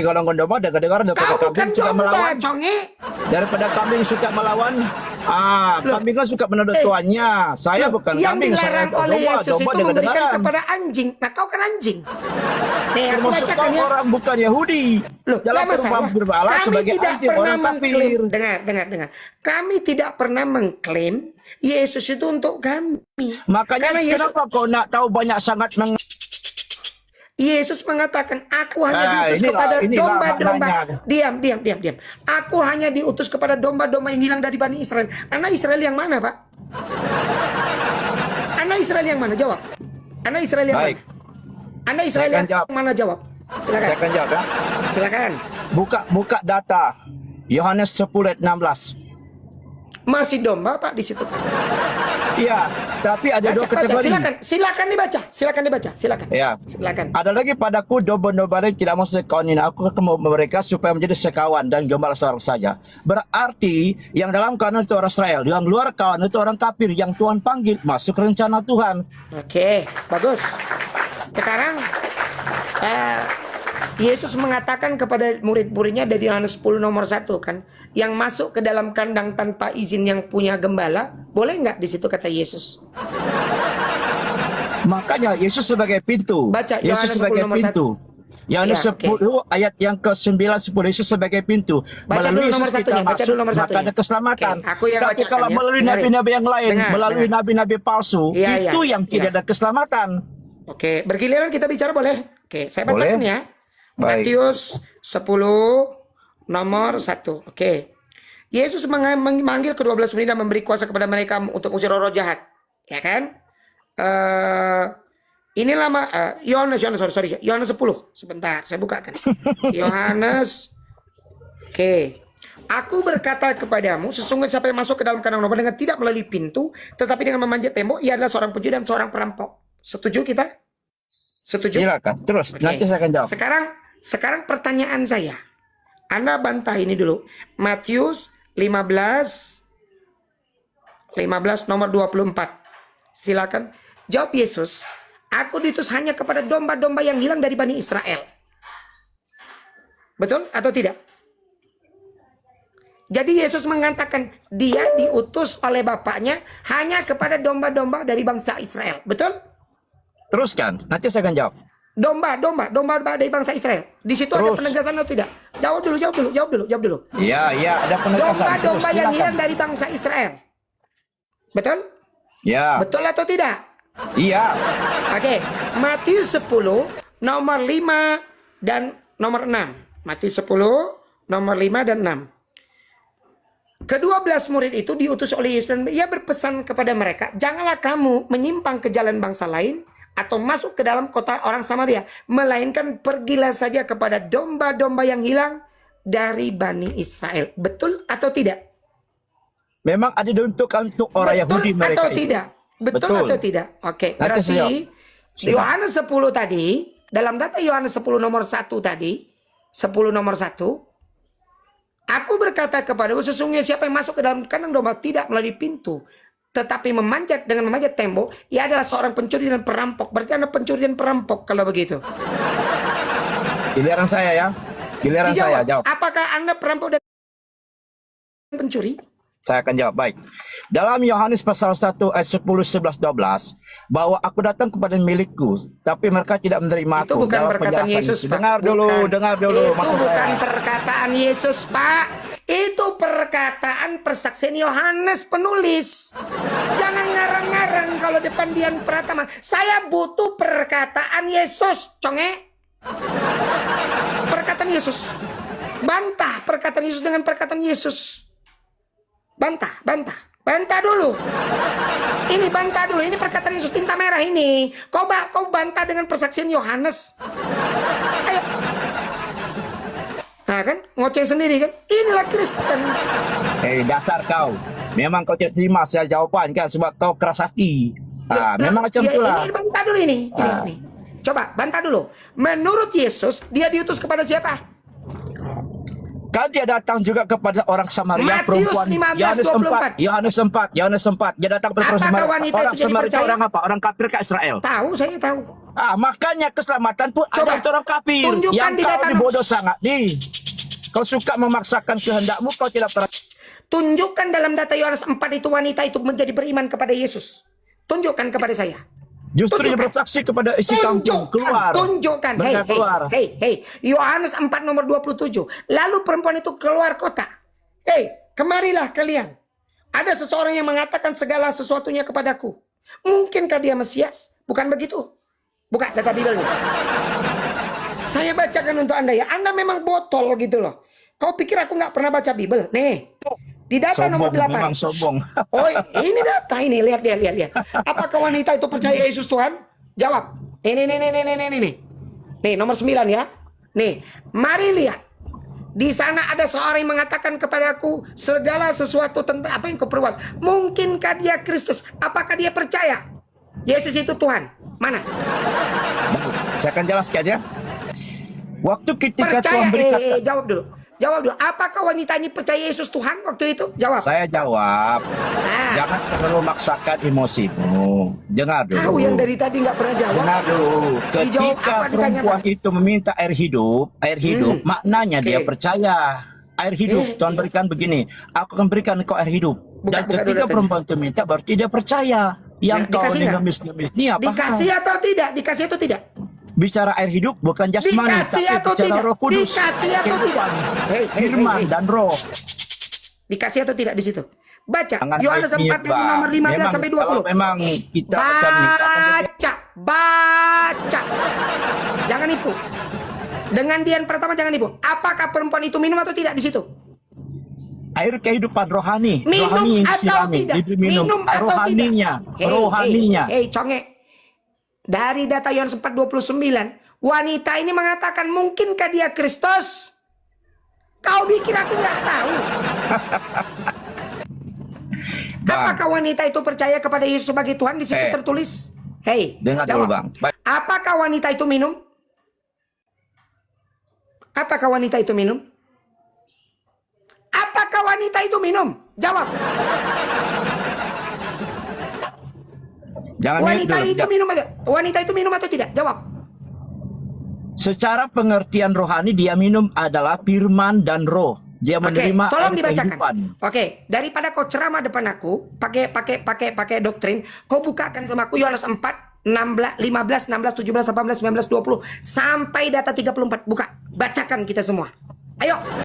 golongan domba, dengar daripada Kau bukan kambing suka domba, melawan. conge. Daripada kambing suka melawan, Loh, kambing kan suka menurut tuannya. Saya bukan yang kambing, saya dilarang oleh domba. Yesus Domba itu memberikan dengar. kepada anjing. Nah, kau kan anjing. Nih, aku Termasuk bacakan ya. orang bukan Yahudi. Loh, Dalam tidak masalah. perumpamaan berbala Kami sebagai tidak anjing, pernah orang mengklaim. kafir. Dengar. Kami tidak pernah mengklaim Yesus itu untuk kami. Makanya Karena Yesus, kenapa kau nak tahu banyak sangat Yesus mengatakan, aku hanya diutus kepada domba-domba. Diam. Aku hanya diutus kepada domba-domba yang hilang dari Bani Israel. Anak Israel yang mana, Pak? Anak Israel yang mana? Jawab. Anak Israel yang Baik. mana? Anak Israel Saya akan yang jawab. mana? Jawab. Silakan. Saya akan jawab ya. Silakan. Buka data. Yohanes 10 ayat 16. Masih domba, Pak, di situ. Iya, tapi ada dua kategori. Silakan dibaca. Ya. Silakan. Ada lagi padaku domba-domba lain tidak mau sekawanin. Aku akan membawa mereka supaya menjadi sekawan dan gembala seorang saja. Berarti yang dalam kawan itu orang Israel, yang luar kawan itu orang kafir yang Tuhan panggil masuk rencana Tuhan. Oke, bagus. Sekarang Yesus mengatakan kepada murid-muridnya dari Yohanes 10 nomor 1 kan, yang masuk ke dalam kandang tanpa izin yang punya gembala, boleh nggak di situ kata Yesus? Makanya Yesus sebagai pintu. Baca Yesus Yohanes 10 sebagai nomor pintu. Yohanes Ya, 10 ayat yang ke-9 10 Yesus sebagai pintu. Baca Melalui dulu nomor Yesus kita satunya, baca masuk, dulu nomor maka satunya. ada keselamatan. Oke, aku yang Tapi bacakan kalau ya. melalui Dengarin. nabi-nabi yang lain, Dengar. melalui nabi-nabi palsu, Iya, itu yang tidak iya. ada keselamatan. Oke, bergiliran kita bicara boleh? Oke, saya bacakan Boleh. ya. Baik. Matius 10 nomor 1. Oke. Yesus memanggil ke-12 murid dan memberi kuasa kepada mereka untuk usir roh jahat. Ya kan? Inilah Yohanes 10. Sebentar, saya bukakan. Yohanes. Oke. Aku berkata kepadamu, sesungguhnya siapa yang masuk ke dalam kandang domba dengan tidak melalui pintu, tetapi dengan memanjat tembok, ia adalah seorang pencuri dan seorang perampok. Setuju kita? Setuju? Silakan. Terus Oke. nanti saya akan jawab. Sekarang pertanyaan saya. Anda bantah ini dulu. Matius 15 nomor 24. Silakan. Jawab Yesus. Aku diutus hanya kepada domba-domba yang hilang dari Bani Israel. Betul atau tidak? Jadi Yesus mengatakan dia diutus oleh Bapaknya hanya kepada domba-domba dari bangsa Israel. Betul? Teruskan. Nanti saya akan jawab. Domba dari bangsa Israel. Di situ ada penegasan atau tidak? Jawab dulu. Iya, ada penegasan. Domba-domba Terus, yang silakan. hilang dari bangsa Israel. Betul? Ya. Betul atau tidak? Iya. Oke, Matius 10 nomor 5 dan nomor 6. Matius 10 nomor 5 dan 6. Ke-12 murid itu diutus oleh Yesus dan ia berpesan kepada mereka, janganlah kamu menyimpang ke jalan bangsa lain atau masuk ke dalam kota orang Samaria, melainkan pergilah saja kepada domba-domba yang hilang dari Bani Israel. Betul atau tidak? Memang ada diuntukkan untuk orang Yahudi mereka atau itu. tidak? Betul atau tidak? Oke, Nanti berarti saya- Yohanes 10 tadi, dalam data Yohanes 10 nomor 1 tadi, 10 nomor 1, aku berkata kepadamu, sesungguhnya siapa yang masuk ke dalam kandang domba tidak melalui pintu, tetapi dengan memanjat tembok, ia adalah seorang pencuri dan perampok. Berarti Anda pencuri dan perampok kalau begitu. Giliran saya ya. Giliran Dijawab, saya jawab. apakah Anda perampok dan pencuri? Saya akan jawab. Baik. Dalam Yohanes pasal 1 ayat 10, 11, 12, bahwa aku datang kepada milikku, tapi mereka tidak menerima Itu aku. bukan Dalam perkataan penjelasan Yesus, itu. Pak. Dengar dulu. Itu maksud bukan saya. perkataan Yesus, Pak. Itu perkataan persaksian Yohanes penulis. Jangan ngarang-ngarang kalau depan Dian Pratama. Saya butuh perkataan Yesus, conge. Perkataan Yesus. Bantah perkataan Yesus dengan perkataan Yesus. Bantah dulu. Ini bantah dulu. Ini perkataan Yesus tinta merah ini. Kau bantah dengan persaksian Yohanes. Ayo. Nah kan, ngoceh sendiri kan. Inilah Kristen. Dasar kau. Memang kau tidak terima saya jawaban kan sebab kau keras hati. Memang macam itulah. Ini bantah dulu ini. Ini. Coba bantah dulu. Menurut Yesus, dia diutus kepada siapa? Kan dia datang juga kepada orang Samaria, Matius perempuan 15:24. Yohanes 4. Dia datang kepada orang Apakah Samaria. wanita Orang itu jadi Samaria itu percaya? orang apa? Orang kafir ke Israel. Tahu, saya tahu. Makanya keselamatan pun Coba, ada untuk orang kafir. tunjukkan Yang di kau data ni bodoh sangat ni. Kau suka memaksakan kehendakmu, kau tidak pernah. Tunjukkan dalam data Yohanes 4 itu wanita itu menjadi beriman kepada Yesus. Tunjukkan kepada saya. Justru dia Tunjukkan. bersaksi kepada isi kampung. Keluar. Tunjukkan. Mereka keluar. Hei. Yohanes 4 nomor 27. Lalu perempuan itu keluar kota. Hei, kemarilah kalian. Ada seseorang yang mengatakan segala sesuatunya kepadaku. Mungkinkah dia Mesias? Bukan begitu? Bukan data Bibelnya. Saya bacakan untuk Anda ya. Anda memang botol gitu loh. Kau pikir aku nggak pernah baca Bibel? Nih. Di data nomor 8. Memang sombong. Oh, ini data ini. Lihat. Apakah wanita itu percaya Yesus Tuhan? Jawab. Nih. Nih, nomor 9 ya. Nih, mari lihat. Di sana ada seorang yang mengatakan kepadaku segala sesuatu tentang apa yang kau perbuat. Mungkinkah dia Kristus? Apakah dia percaya Yesus itu Tuhan? Mana? Saya akan jelaskan ya. Waktu ketika Percaya. Tuhan berikan. Jawab dulu. Apakah wanita ini percaya Yesus Tuhan waktu itu? Jawab. Saya jawab. Jangan terlalu maksakan emosimu. Dengar dulu. Tahu yang dari tadi nggak pernah jawab. Dengar dulu. Dijawab Ketika apa, ditanya perempuan apa? itu meminta air hidup, maknanya dia Oke. percaya. Air hidup, Tuhan berikan begini. Aku akan berikan engkau air hidup. Dan Buka ketika dulu perempuan itu minta, berarti dia percaya. Yang kau dikasih nggak? ngemis-ngemis ini apa? Dikasih atau tidak? Dikasih atau tidak? Bicara air hidup bukan jasmani, Dikasih tapi atau bicara tidak? Roh Kudus. Dikasih atau tidak? Hei. Firman dan Roh. Dikasih atau tidak di situ? Baca. Jangan Yohanes 4 happy, itu nomor 15 memang, sampai kalau 20. memang kita macam ni, Baca. Jangan nipu. Dengan Dian pertama jangan nipu. Apakah perempuan itu minum atau tidak di situ? air kehidupan rohani. Minum rohani yang atau disirami, tidak? diberi minum. Minum atau rohaninya. tidak? Rohaninya. Hei, conge. Dari data Yohanes 4:29, wanita ini mengatakan mungkinkah dia Kristus? Kau pikir aku nggak tahu? Apakah wanita itu percaya kepada Yesus sebagai Tuhan? Di situ tertulis. Hei, dengar dulu Bang. apakah wanita itu minum? Apakah wanita itu minum? Apakah wanita itu minum? Jawab. Jangan Wanita dulu. itu minum aja. Wanita itu minum atau tidak? Jawab. Secara pengertian rohani dia minum adalah firman dan roh. Dia menerima tolong air dibacakan. kehidupan. Daripada kau ceramah depan aku, pakai doktrin, kau bukakan sama aku Yohanes 4, 16, 15, 16, 17, 18, 19, 20 sampai data 34. Buka, bacakan kita semua. Ayo.